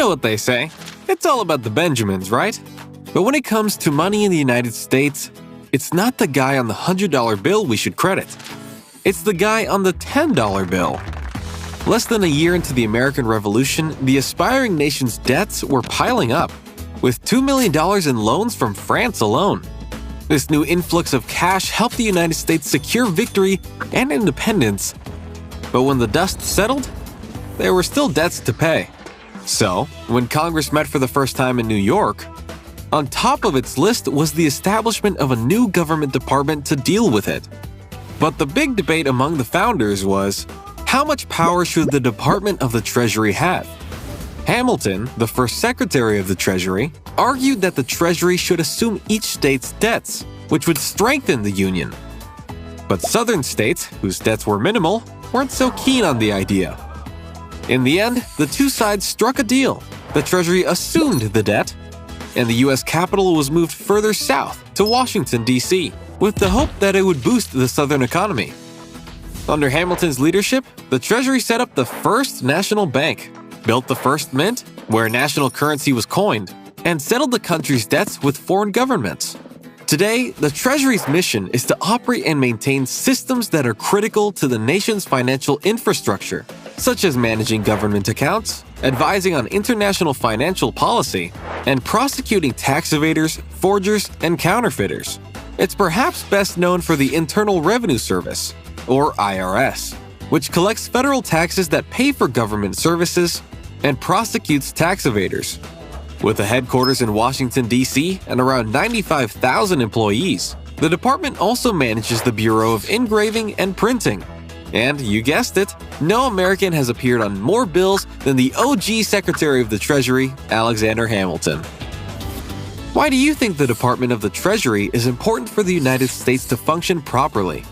know what they say. It's all about the Benjamins, right? But when it comes to money in the United States, it's not the guy on the $100 bill we should credit. It's the guy on the $10 bill. Less than a year into the American Revolution, the aspiring nation's debts were piling up, with $2 million in loans from France alone. This new influx of cash helped the United States secure victory and independence. But when the dust settled, there were still debts to pay. So, when Congress met for the first time in New York, on top of its list was the establishment of a new government department to deal with it. But the big debate among the founders was, how much power should the Department of the Treasury have? Hamilton, the first Secretary of the Treasury, argued that the Treasury should assume each state's debts, which would strengthen the Union. But Southern states, whose debts were minimal, weren't so keen on the idea. In the end, the two sides struck a deal. The Treasury assumed the debt, and the U.S. capital was moved further south to Washington, D.C., with the hope that it would boost the Southern economy. Under Hamilton's leadership, the Treasury set up the first national bank, built the first mint, where national currency was coined, and settled the country's debts with foreign governments. Today, the Treasury's mission is to operate and maintain systems that are critical to the nation's financial infrastructure, such as managing government accounts, advising on international financial policy, and prosecuting tax evaders, forgers, and counterfeiters. It's perhaps best known for the Internal Revenue Service, or I.R.S., which collects federal taxes that pay for government services and prosecutes tax evaders. With a headquarters in Washington, D.C. and around 95,000 employees, the department also manages the Bureau of Engraving and Printing. And you guessed it, no American has appeared on more bills than the OG Secretary of the Treasury, Alexander Hamilton. Why do you think the Department of the Treasury is important for the United States to function properly?